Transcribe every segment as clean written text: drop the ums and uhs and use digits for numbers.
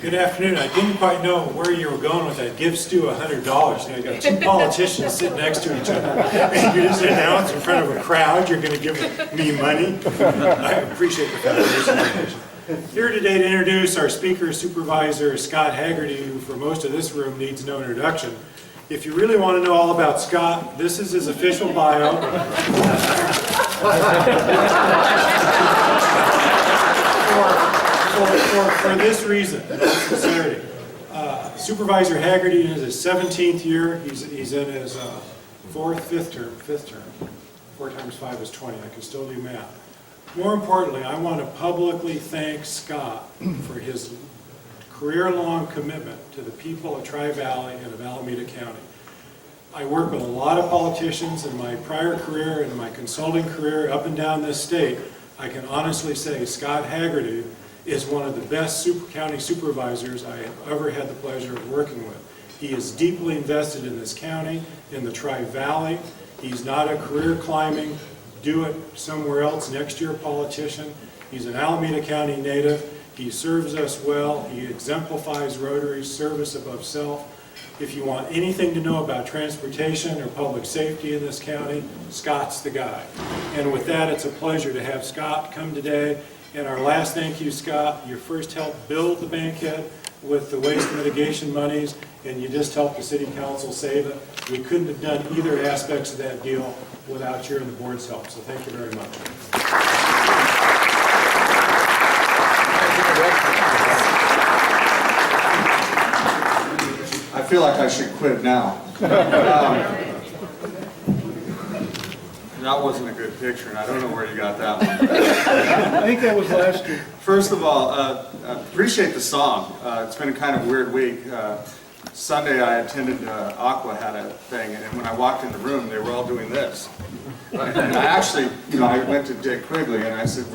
Good afternoon. I didn't quite know where you were going with that. Give Stu $100. You got two politicians sitting next to each other. And you just announce in front of a crowd you're going to give me money. I appreciate the foundation. Here today to introduce our speaker, Supervisor Scott Haggerty, who for most of this room needs no introduction. If you really want to know all about Scott, this is his official bio. For this reason, sincerity. Supervisor Haggerty is his 17th year. He's in his fifth term. 4 times 5 is 20. I can still do math. More importantly, I want to publicly thank Scott for his career-long commitment to the people of Tri-Valley and of Alameda County. I work with a lot of politicians in my prior career and in my consulting career up and down this state. I can honestly say Scott Haggerty is one of the best county supervisors I have ever had the pleasure of working with. He is deeply invested in this county, in the Tri-Valley. He's not a career climbing, do it somewhere else next year politician. He's an Alameda County native. He serves us well. He exemplifies Rotary service above self. If you want anything to know about transportation or public safety in this county, Scott's the guy. And with that, it's a pleasure to have Scott come today. And our last thank you, Scott. You first helped build the bankhead with the waste mitigation monies, and you just helped the city council save it. We couldn't have done either aspects of that deal without your and the board's help. So thank you very much. I feel like I should quit now. That wasn't a good picture, and I don't know where you got that one. I think that was last year. First of all, appreciate the song. It's been a kind of weird week. Sunday I attended, Aqua had a thing, and when I walked in the room, they were all doing this. And I actually, I went to Dick Quigley, and I said,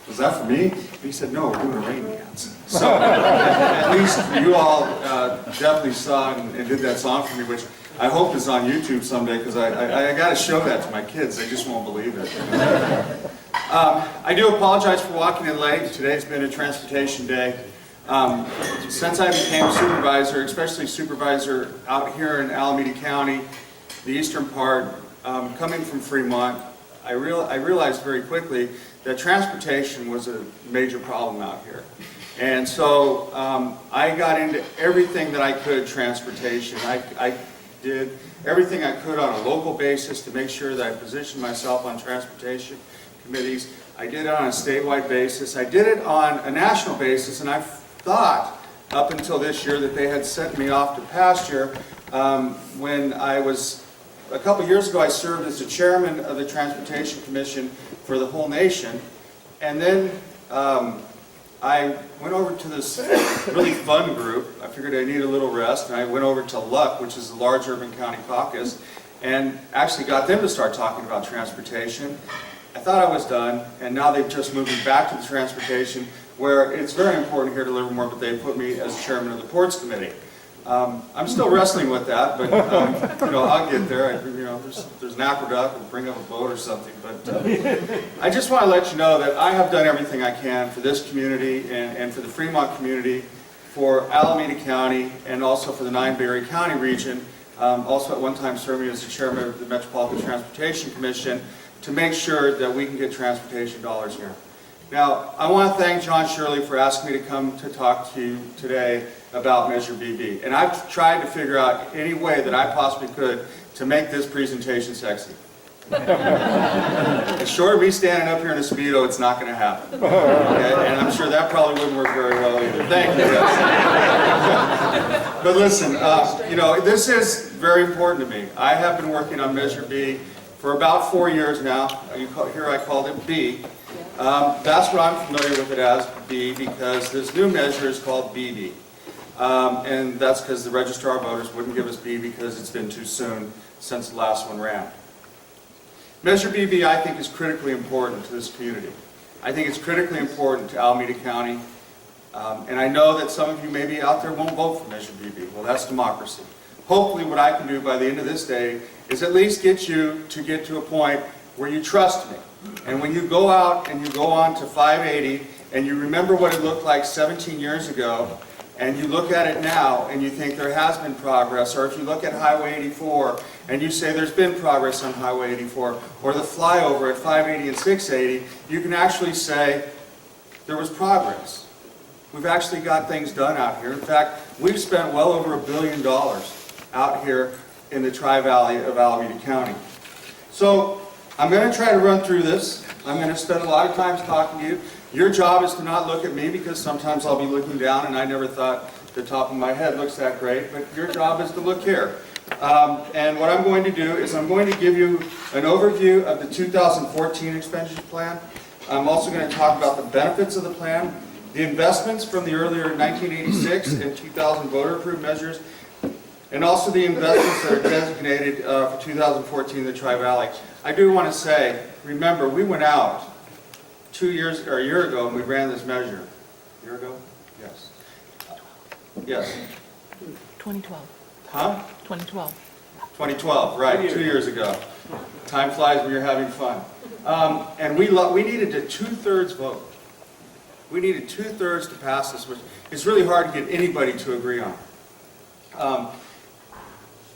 was that for me? And he said, no, we're doing a rain dance. So at least you all definitely saw and did that song for me, which I hope is on YouTube someday, because I got to show that to my kids. They just won't believe it. I do apologize for walking in late. Today's been a transportation day. Since I became supervisor, especially supervisor out here in Alameda County, the eastern part, coming from Fremont, I realized very quickly that transportation was a major problem out here. And so I got into everything that I could transportation. I did everything I could on a local basis to make sure that I positioned myself on transportation committees. I did it on a statewide basis. I did it on a national basis, and I thought up until this year that they had sent me off to pasture. When I was, a couple years ago, I served as the chairman of the Transportation Commission for the whole nation, and then I went over to this really fun group. I figured I needed a little rest, and I went over to LUC, which is the Large Urban County Caucus, and actually got them to start talking about transportation. I thought I was done, and now they've just moved me back to the transportation, where it's very important here to Livermore, but they put me as chairman of the Ports Committee. I'm still wrestling with that, but I'll get there. There's an aqueduct, we'll bring up a boat or something. But I just want to let you know that I have done everything I can for this community and for the Fremont community, for Alameda County, and also for the 9-Berry County region. Also at one time serving as the chairman of the Metropolitan Transportation Commission to make sure that we can get transportation dollars here. Now, I want to thank John Shirley for asking me to come to talk to you today about Measure BB. And I've tried to figure out any way that I possibly could to make this presentation sexy. Short of me standing up here in a Speedo, it's not going to happen. Okay? And I'm sure that probably wouldn't work very well either. Thank you. But listen, this is very important to me. I have been working on Measure B for about 4 years now. Here I called it B. That's what I'm familiar with it as, B, because this new measure is called BB. And that's because the registrar of voters wouldn't give us B because it's been too soon since the last one ran. Measure BB, I think, is critically important to this community. I think it's critically important to Alameda County. And I know that some of you maybe out there won't vote for Measure BB. Well, that's democracy. Hopefully what I can do by the end of this day is at least get you to get to a point where you trust me. And when you go out and you go on to 580 and you remember what it looked like 17 years ago, and you look at it now and you think there has been progress, or if you look at Highway 84 and you say there's been progress on Highway 84, or the flyover at 580 and 680, you can actually say there was progress. We've actually got things done out here. In fact, we've spent well over $1 billion out here in the Tri-Valley of Alameda County. So I'm going to try to run through this. I'm going to spend a lot of time talking to you. Your job is to not look at me, because sometimes I'll be looking down and I never thought the top of my head looks that great, but your job is to look here. And what I'm going to do is I'm going to give you an overview of the 2014 expenditure plan. I'm also going to talk about the benefits of the plan, the investments from the earlier 1986 and 2000 voter-approved measures, and also the investments that are designated for 2014 in the Tri-Valley. I do want to say, remember, we went out a year ago and we ran this measure. A year ago? Yes. Yes. 2012. Huh? 2012. 2012, right, 2 years ago. Time flies when you're having fun. And we needed a 2/3 vote. We needed 2/3 to pass this, which is really hard to get anybody to agree on.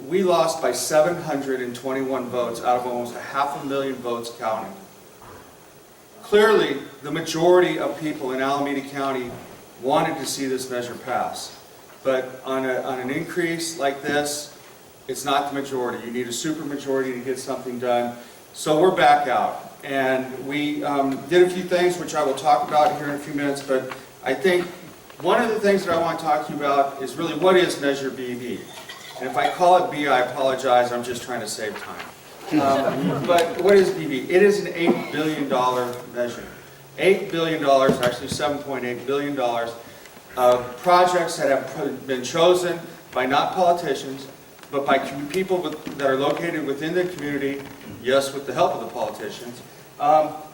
We lost by 721 votes out of almost 500,000 votes counted. Clearly, the majority of people in Alameda County wanted to see this measure pass. But on an increase like this, it's not the majority. You need a supermajority to get something done. So we're back out. And we did a few things, which I will talk about here in a few minutes, but I think one of the things that I want to talk to you about is really, what is Measure BV? And if I call it B, I apologize, I'm just trying to save time. But what is BV? It is an $8 billion measure. $8 billion, actually $7.8 billion of projects that have been chosen by not politicians, but by people that are located within the community, yes, with the help of the politicians,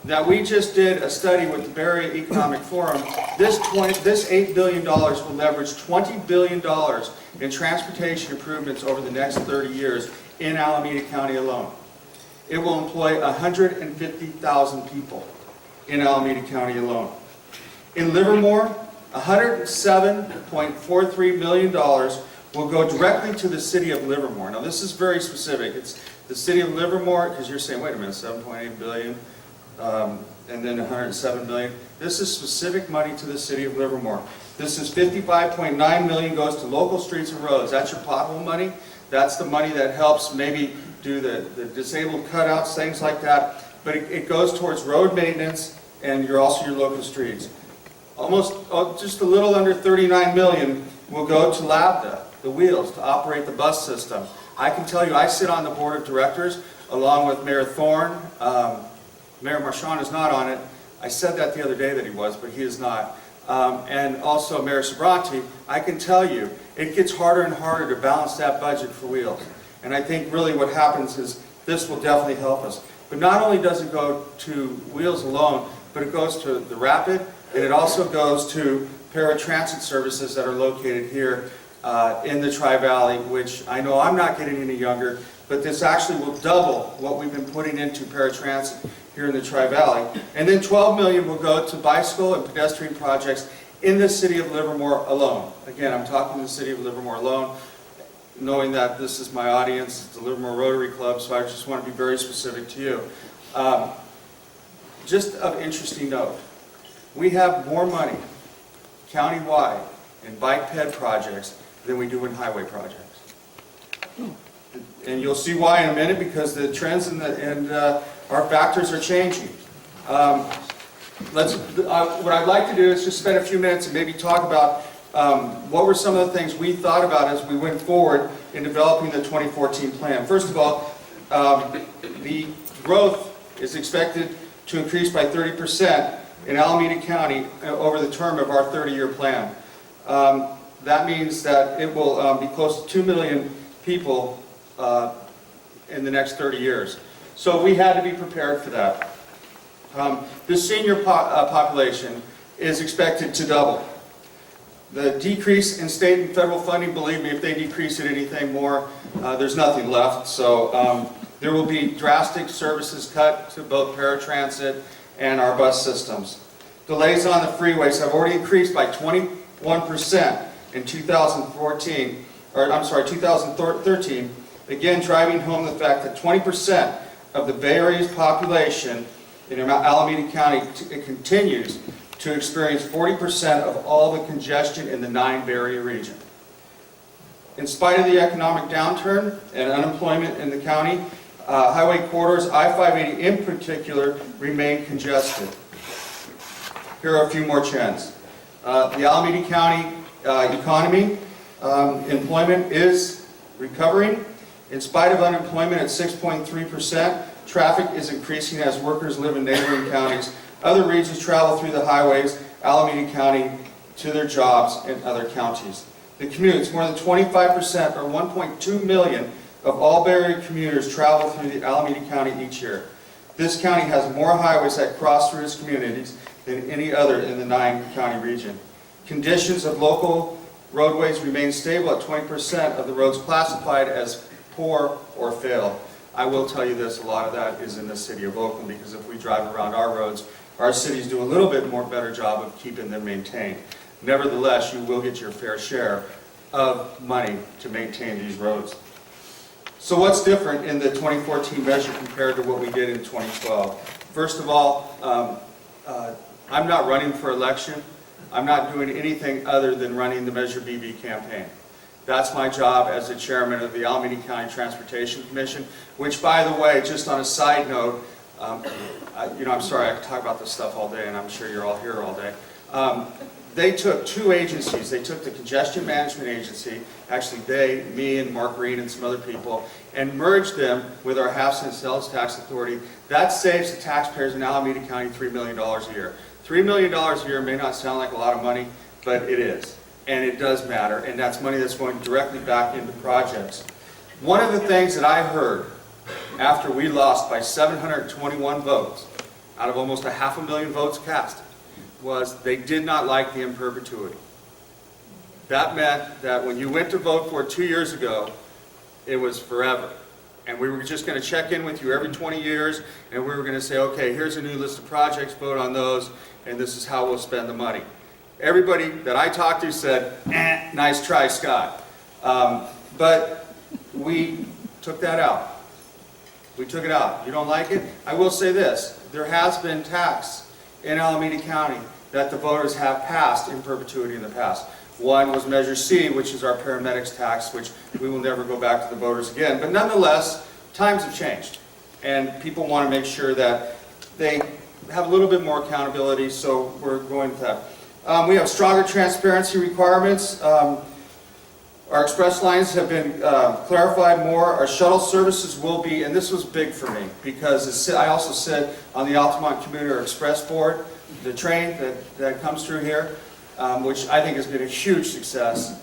that we just did a study with the Bay Area Economic Forum. This $8 billion will leverage $20 billion in transportation improvements over the next 30 years in Alameda County alone. It will employ 150,000 people in Alameda County alone. In Livermore, $107.43 million will go directly to the city of Livermore. Now this is very specific. It's the city of Livermore, because you're saying, wait a minute, 7.8 billion, and then 107 million. This is specific money to the city of Livermore. This is 55.9 million goes to local streets and roads. That's your pothole money. That's the money that helps maybe do the disabled cutouts, things like that. But it goes towards road maintenance and also your local streets. Just a little under 39 million will go to LABDA, the wheels, to operate the bus system. I can tell you, I sit on the board of directors along with Mayor Thorne. Mayor Marchand is not on it. I said that the other day that he was, but he is not. And also Mayor Sabranti. I can tell you, it gets harder and harder to balance that budget for wheels. And I think really what happens is this will definitely help us. But not only does it go to wheels alone, but it goes to the Rapid, and it also goes to paratransit services that are located here in the Tri-Valley, which I know I'm not getting any younger, but this actually will double what we've been putting into paratransit here in the Tri-Valley. And then 12 million will go to bicycle and pedestrian projects in the city of Livermore alone. Again, I'm talking the city of Livermore alone, knowing that this is my audience, it's the Livermore Rotary Club, so I just want to be very specific to you. Just of interesting note, we have more money countywide in bike ped projects than we do in highway projects. And you'll see why in a minute, because the trends and our factors are changing. What I'd like to do is just spend a few minutes and maybe talk about what were some of the things we thought about as we went forward in developing the 2014 plan. First of all, the growth is expected to increase by 30% in Alameda County over the term of our 30-year plan. That means that it will be close to 2 million people in the next 30 years. So we had to be prepared for that. The senior population is expected to double. The decrease in state and federal funding, believe me, if they decrease it anything more, there's nothing left. So there will be drastic services cut to both paratransit and our bus systems. Delays on the freeways have already increased by 21% in 2013, again driving home the fact that 20% of the Bay Area's population in Alameda County continues to experience 40% of all the congestion in the 9 Bay Area region. In spite of the economic downturn and unemployment in the county, highway corridors, I-580 in particular, remain congested. Here are a few more trends. The Alameda County economy, employment is recovering. In spite of unemployment at 6.3%, traffic is increasing as workers live in neighboring counties. Other regions travel through the highways, Alameda County, to their jobs in other counties. The commutes, more than 25% or 1.2 million of all Bay Area commuters travel through the Alameda County each year. This county has more highways that cross through its communities than any other in the 9-county region. Conditions of local roadways remain stable at 20% of the roads classified as poor or failed. I will tell you this, a lot of that is in the city of Oakland, because if we drive around our roads, our cities do a little bit more better job of keeping them maintained. Nevertheless, you will get your fair share of money to maintain these roads. So what's different in the 2014 measure compared to what we did in 2012? First of all, I'm not running for election. I'm not doing anything other than running the Measure BB campaign. That's my job as the chairman of the Alameda County Transportation Commission, which, by the way, just on a side note, I'm sorry, I could talk about this stuff all day, and I'm sure you're all here all day. They took 2 agencies. They took the Congestion Management Agency, actually they, me and Mark Green and some other people, and merged them with our half-cent sales tax authority. That saves the taxpayers in Alameda County $3 million a year. $3 million a year may not sound like a lot of money, but it is. And it does matter, and that's money that's going directly back into projects. One of the things that I heard after we lost by 721 votes, out of almost 500,000 votes cast, was they did not like the in perpetuity. That meant that when you went to vote for it 2 years ago, it was forever. And we were just going to check in with you every 20 years, and we were going to say, okay, here's a new list of projects, vote on those, and this is how we'll spend the money. Everybody that I talked to said, nice try, Scott. But we took that out. We took it out. You don't like it? I will say this. There has been tax in Alameda County that the voters have passed in perpetuity in the past. One was Measure C, which is our paramedics tax, which we will never go back to the voters again. But nonetheless, times have changed. And people want to make sure that they have a little bit more accountability, so we're going with that. We have stronger transparency requirements. Our express lines have been clarified more. Our shuttle services will be, and this was big for me, because I also sit on the Altamont Commuter Express Board, the train that comes through here, which I think has been a huge success.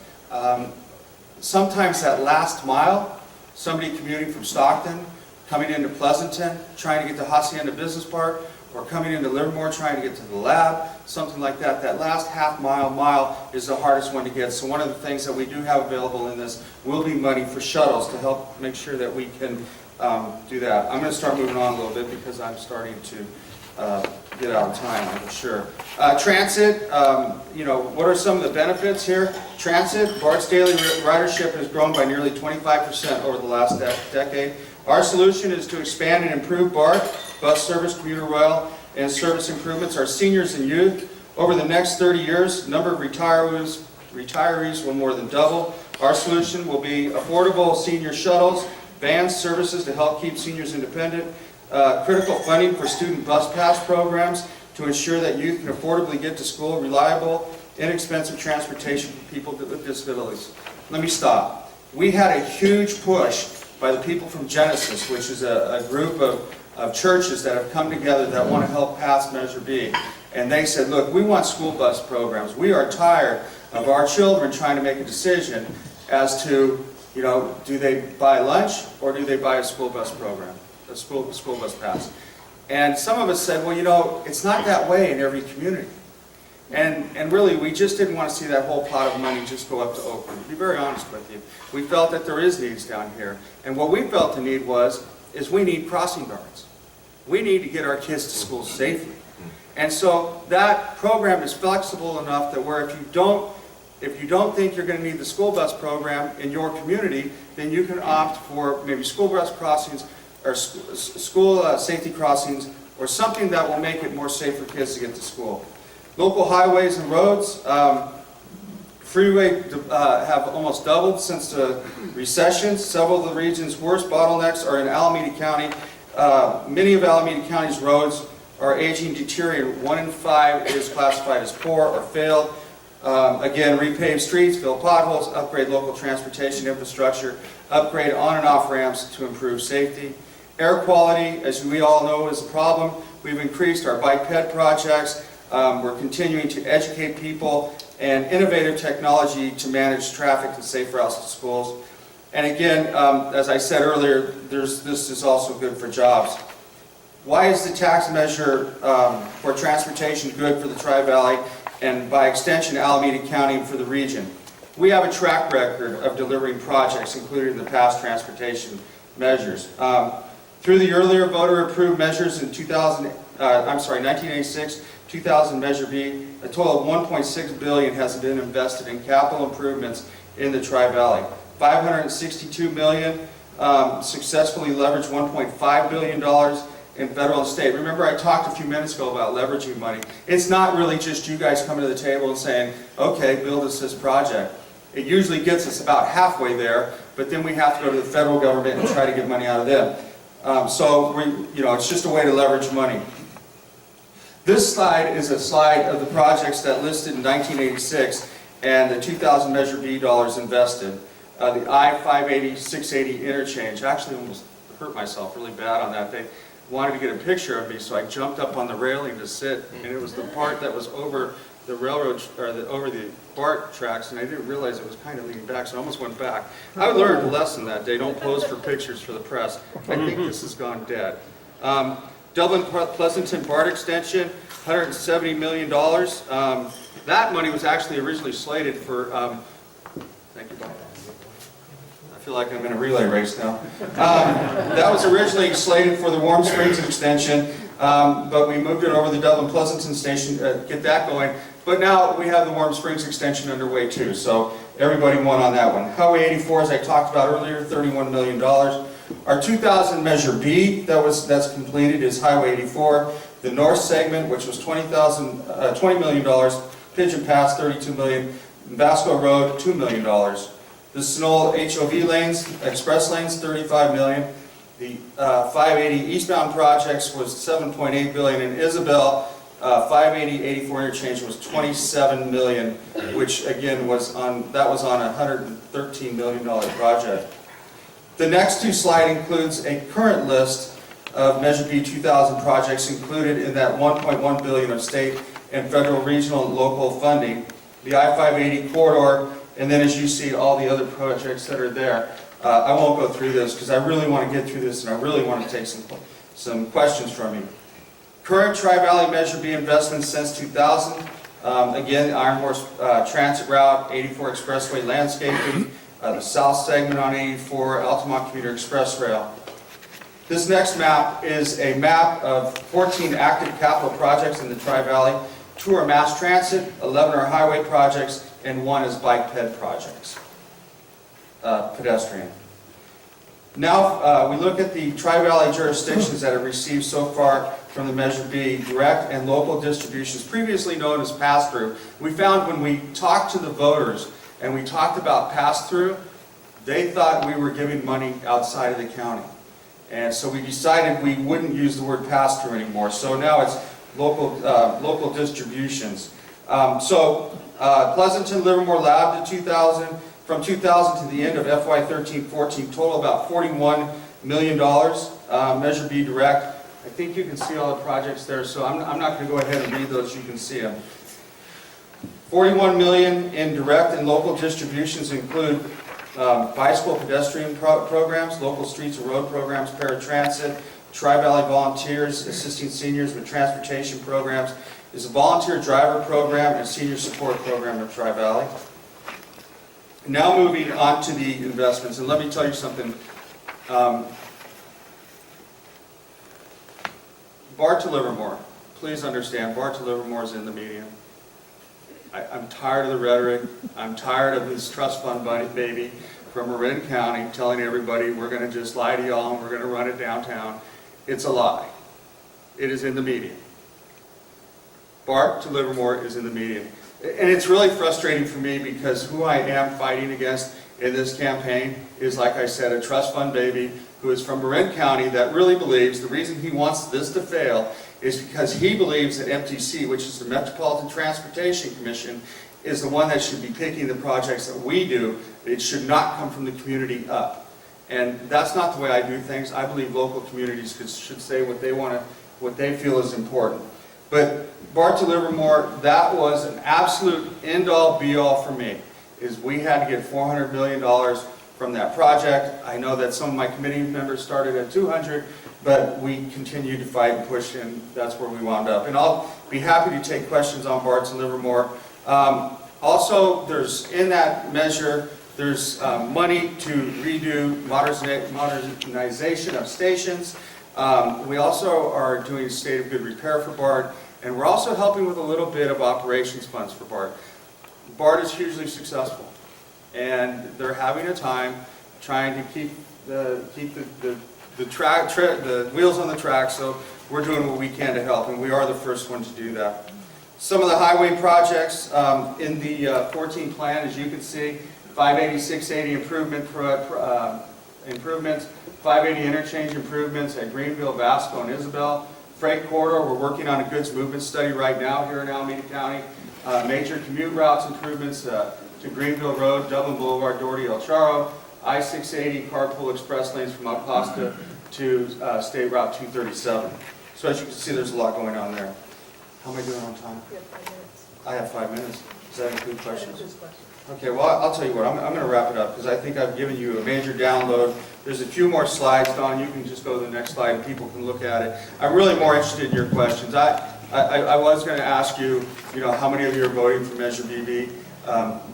Sometimes that last mile, somebody commuting from Stockton, coming into Pleasanton, trying to get to Hacienda Business Park, or coming into Livermore trying to get to the lab, something like that. That last mile is the hardest one to get. So one of the things that we do have available in this will be money for shuttles to help make sure that we can do that. I'm going to start moving on a little bit because I'm starting to get out of time, I'm sure. Transit, what are some of the benefits here? Transit, BART's daily ridership has grown by nearly 25% over the last decade. Our solution is to expand and improve BART, bus service, commuter rail, and service improvements. Our seniors and youth, over the next 30 years, the number of retirees will more than double. Our solution will be affordable senior shuttles, van services to help keep seniors independent, critical funding for student bus pass programs to ensure that youth can affordably get to school, reliable, inexpensive transportation for people with disabilities. Let me stop. We had a huge push by the people from Genesis, which is a group of churches that have come together that want to help pass Measure B. And they said, look, we want school bus programs. We are tired of our children trying to make a decision as to, do they buy lunch or do they buy a school bus program, a school bus pass. And some of us said, well, it's not that way in every community. And really, we just didn't want to see that whole pot of money just go up to Oakland. To be very honest with you, we felt that there is needs down here. And what we felt the need is we need crossing guards. We need to get our kids to school safely. And so that program is flexible enough that where if you don't If you don't think you're going to need the school bus program in your community, then you can opt for maybe school bus crossings or school safety crossings or something that will make it more safe for kids to get to school. Local highways and roads, freeway have almost doubled since the recession. Several of the region's worst bottlenecks are in Alameda County. Many of Alameda County's roads are aging, deteriorating. 1 in 5 is classified as poor or failed. Again, repave streets, fill potholes, upgrade local transportation infrastructure, upgrade on and off ramps to improve safety. Air quality, as we all know, is a problem. We've increased our bike ped projects. We're continuing to educate people and innovative technology to manage traffic and safe routes to schools. And again, as I said earlier, this is also good for jobs. Why is the tax measure for transportation good for the Tri-Valley and by extension Alameda County for the region? We have a track record of delivering projects included in the past transportation measures. Through the earlier voter-approved measures in 1986, 2000 Measure B, a total of $1.6 billion has been invested in capital improvements in the Tri-Valley. $562 million successfully leveraged $1.5 billion in federal and state. Remember, I talked a few minutes ago about leveraging money. It's not really just you guys coming to the table and saying, okay, build us this project. It usually gets us about halfway there, but then we have to go to the federal government and try to get money out of them. It's just a way to leverage money. This slide is a slide of the projects that listed in 1986 and the 2000 Measure B dollars invested. The I-580-680 interchange. I actually almost hurt myself really bad on that. They wanted to get a picture of me, so I jumped up on the railing to sit, and it was the part that was over the railroad, or over the BART tracks, and I didn't realize it was kind of leaning back, so I almost went back. I learned a lesson that day: don't pose for pictures for the press. I think this has gone dead. Dublin-Pleasanton BART extension, $170 million. That money was actually originally slated for, thank you, Bob. I feel like I'm in a relay race now. That was originally slated for the Warm Springs extension, but we moved it over the Dublin-Pleasanton station to get that going. But now we have the Warm Springs extension underway too, so everybody won on that one. Highway 84, as I talked about earlier, $31 million. Our 2000 Measure B that's completed is Highway 84. The north segment, which was $20 million. Pigeon Pass, $32 million. Vasco Road, $2 million. The Snow HOV lanes, express lanes, $35 million. The 580 eastbound projects was $7.8 billion. And Isabel, 580-84 interchange was $27 million, which again was on a $113 million project. The next two slide includes a current list of Measure B 2000 projects included in that $1.1 billion of state and federal, regional, and local funding. The I-580 corridor, and then as you see, all the other projects that are there. I won't go through this because I really want to get through this and I really want to take some questions from you. Current Tri-Valley Measure B investments since 2000. Again, Iron Horse Transit Route, 84 Expressway landscaping, the south segment on 84, Altamont Commuter Express Rail. This next map is a map of 14 active capital projects in the Tri-Valley. 2 are mass transit, 11 are highway projects, and 1 is bike ped projects, pedestrian. Now we look at the Tri-Valley jurisdictions that have received so far from the Measure B direct and local distributions, previously known as pass-through. We found when we talked to the voters and we talked about pass-through, they thought we were giving money outside of the county. And so we decided we wouldn't use the word pass-through anymore. So now it's local distributions. Pleasanton, Livermore, Lab to 2000. From 2000 to the end of FY 13-14, total about $41 million. Measure B direct. I think you can see all the projects there, so I'm not going to go ahead and read those. You can see them. 41 million in direct and local distributions include bicycle pedestrian programs, local streets and road programs, paratransit, Tri-Valley volunteers assisting seniors with transportation programs. There's a volunteer driver program and a senior support program of Tri-Valley. Now moving on to the investments, and let me tell you something. BART to Livermore. Please understand, BART to Livermore is in the media. I'm tired of the rhetoric. I'm tired of this trust fund baby from Marin County telling everybody we're going to just lie to y'all and we're going to run it downtown. It's a lie. It is in the media. BART to Livermore is in the media. And it's really frustrating for me because who I am fighting against in this campaign is, like I said, a trust fund baby who is from Marin County that really believes the reason he wants this to fail is because he believes that MTC, which is the Metropolitan Transportation Commission, is the one that should be picking the projects that we do. It should not come from the community up. And that's not the way I do things. I believe local communities should say what they want to, what they feel is important. But BART to Livermore, that was an absolute end-all, be-all for me, is we had to get $400 million from that project. I know that some of my committee members started at 200, but we continued to fight and push, and that's where we wound up. And I'll be happy to take questions on BART to Livermore. Also, there's, in that measure, there's money to redo modernization of stations. We also are doing state of good repair for BART, and we're also helping with a little bit of operations funds for BART. BART is hugely successful, and they're having a time trying to keep the wheels on the track, so we're doing what we can to help, and we are the first one to do that. Some of the highway projects in the 14 plan, as you can see, 580, 680 improvements, 580 interchange improvements at Greenville, Vasco, and Isabel. Freight corridor, we're working on a goods movement study right now here in Alameda County. Major commute routes improvements to Greenville Road, Dublin Boulevard, Doherty, El Charro. I-680 carpool express lanes from Mount Costa to State Route 237. So as you can see, there's a lot going on there. How am I doing on time? You have 5 minutes. I have 5 minutes. Does that include questions? That includes questions. Okay, well, I'll tell you what, I'm going to wrap it up because I think I've given you a major download. There's a few more slides, Don. You can just go to the next slide and people can look at it. I'm really more interested in your questions. I was going to ask you, how many of you are voting for Measure BB?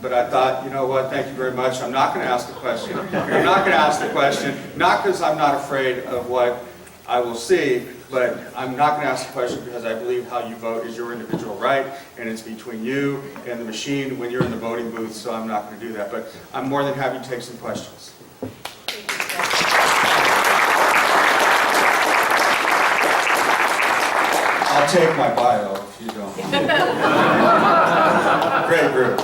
But I thought, you know what, thank you very much. I'm not going to ask the question. I'm not going to ask the question, not because I'm not afraid of what I will see, but I'm not going to ask the question because I believe how you vote is your individual right, and it's between you and the machine when you're in the voting booth, so I'm not going to do that. But I'm more than happy to take some questions. I'll take my bio if you don't. Great group.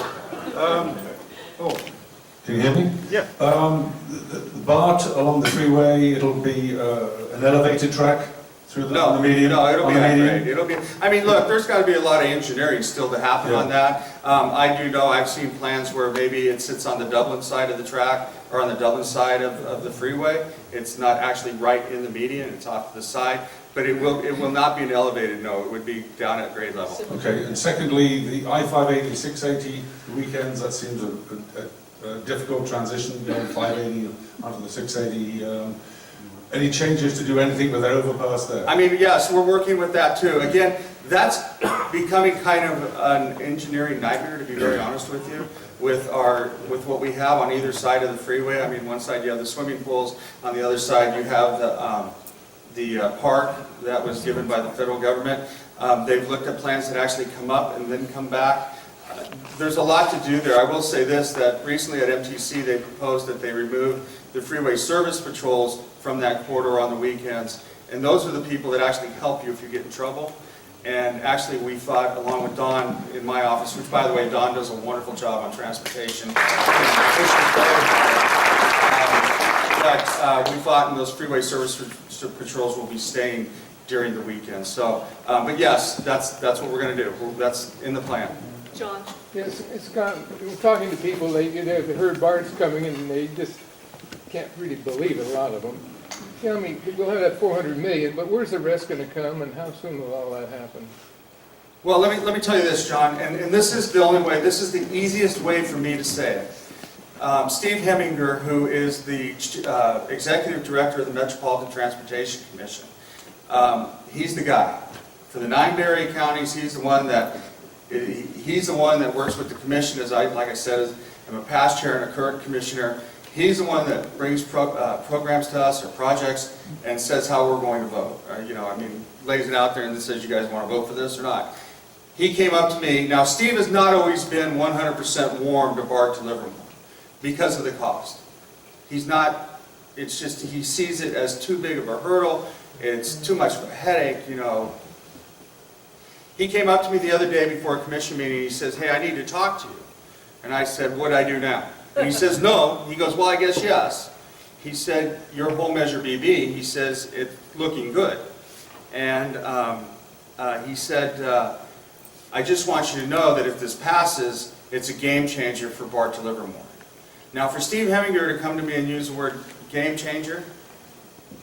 Can you hear me? Yeah. The BART along the freeway, it'll be an elevated track through the median? No, it'll on be the that median? great. It'll be. I mean, look, there's got to be a lot of engineering still to happen on that. I do know I've seen plans where maybe it sits on the Dublin side of the track or on the Dublin side of the freeway. It's not actually right in the median; it's off to the side. But it will not be an elevated. No, it would be down at grade level. Okay. And secondly, the I-580, 680 weekends. That seems a difficult transition, going 580 onto the 680. Any changes to do anything with that overpass there? I mean, yes, we're working with that too. Again, that's becoming kind of an engineering nightmare, to be very honest with you, with what we have on either side of the freeway. I mean, one side you have the swimming pools, on the other side you have the park that was given by the federal government. They've looked at plans that actually come up and then come back. There's a lot to do there. I will say this, that recently at MTC they proposed that they remove the freeway service patrols from that corridor on the weekends. And those are the people that actually help you if you get in trouble. And actually we fought along with Don in my office, which by the way, Don does a wonderful job on transportation. But we fought, and those freeway service patrols will be staying during the weekend. So, but yes, that's what we're going to do. That's in the plan. John? Yes, it's kind of, we're talking to people, they heard BART's coming in and they just can't really believe it, a lot of them. I mean, we'll have that 400 million, but where's the rest going to come and how soon will all that happen? Well, let me tell you this, John, and this is the only way, this is the easiest way for me to say it. Steve Heminger, who is the executive director of the Metropolitan Transportation Commission, he's the guy. For the 9 area counties, he's the one that works with the commission, like I said, I'm a past chair and a current commissioner. He's the one that brings programs to us or projects and says how we're going to vote. I mean, lays it out there and says you guys want to vote for this or not. he came up to me. Now, Steve has not always been 100% warm to BART to Livermore because of the cost. He's not, it's just, he sees it as too big of a hurdle. It's too much of a headache, you know. He came up to me the other day before a commission meeting, and he says, hey, I need to talk to you. And I said, what do I do now? And he says, no. He goes, well, I guess yes. He said, your whole measure BB, he says, it's looking good. And he said, I just want you to know that if this passes, it's a game changer for BART to Livermore. Now, for Steve Heminger to come to me and use the word game changer,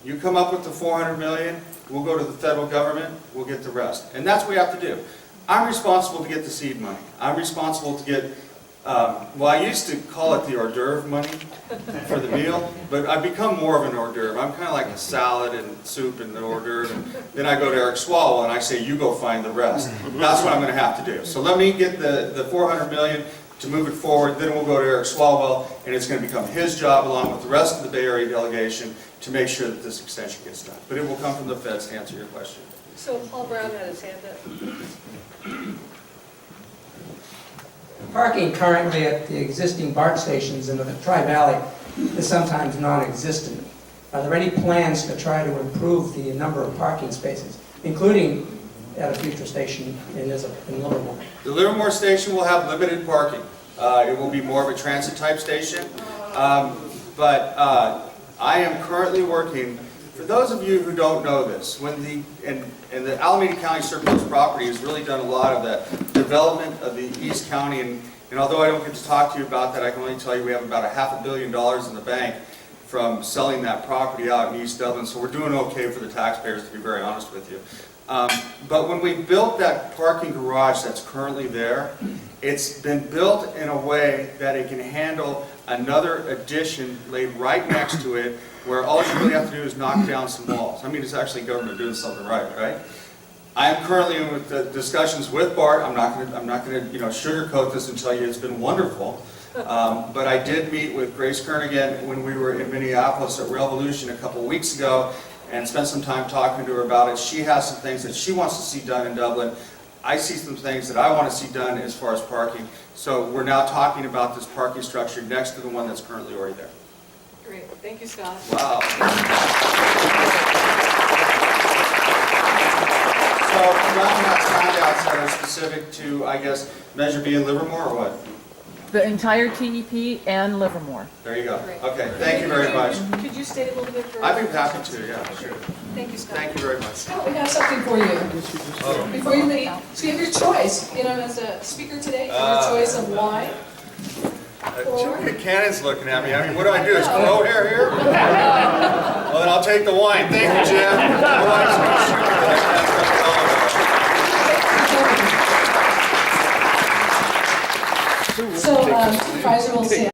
you come up with the $400 million, we'll go to the federal government, we'll get the rest. And that's what we have to do. I'm responsible to get the seed money. I'm responsible to get, well, I used to call it the hors d'oeuvre money for the meal, but I've become more of an hors d'oeuvre. I'm kind of like a salad and soup and the hors d'oeuvre, and then I go to Eric Swalwell and I say, you go find the rest. That's what I'm going to have to do. So let me get the $400 million to move it forward, then we'll go to Eric Swalwell, and it's going to become his job, along with the rest of the Bay Area delegation, to make sure that this extension gets done. But it will come from the feds to answer your question. So Paul Brown had his hand up. Parking currently at the existing BART stations in the Tri-Valley is sometimes non-existent. Are there any plans to try to improve the number of parking spaces, including at a future station in Livermore? The Livermore station will have limited parking. It will be more of a transit type station. But I am currently working, for those of you who don't know this, and the Alameda County surplus property has really done a lot of the development of the East County, and although I don't get to talk to you about that, I can only tell you we have about $500 million in the bank from selling that property out in East Dublin, so we're doing okay for the taxpayers, to be very honest with you. But when we built that parking garage that's currently there, it's been built in a way that it can handle another addition laid right next to it, where all you really have to do is knock down some walls. I mean, it's actually government doing something right? I am currently in with the discussions with BART. I'm not going to sugarcoat this and tell you it's been wonderful. But I did meet with Grace Kernigan when we were in Minneapolis at Revolution a couple of weeks ago, and spent some time talking to her about it. She has some things that she wants to see done in Dublin. I see some things that I want to see done as far as parking. So we're now talking about this parking structure next to the one that's currently already there. Great, thank you, Scott. Wow. So Ron has handouts that are specific to, I guess, Measure B in Livermore, or what? The entire TEP and Livermore. There you go. Great. Okay, thank you very much. Could you state a little bit further? I'd be happy to, yeah, sure. Thank you, Scott. Thank you very much. Scott, we have something for you. Before you leave, so you have your choice, as a speaker today, your choice of wine. Jim Buchanan's looking at me. I mean, what do I do? Is grow hair here? Well, then I'll take the wine. Thank you, Jim. Otherwise, I'm sure that I can't So, Supervisor will say.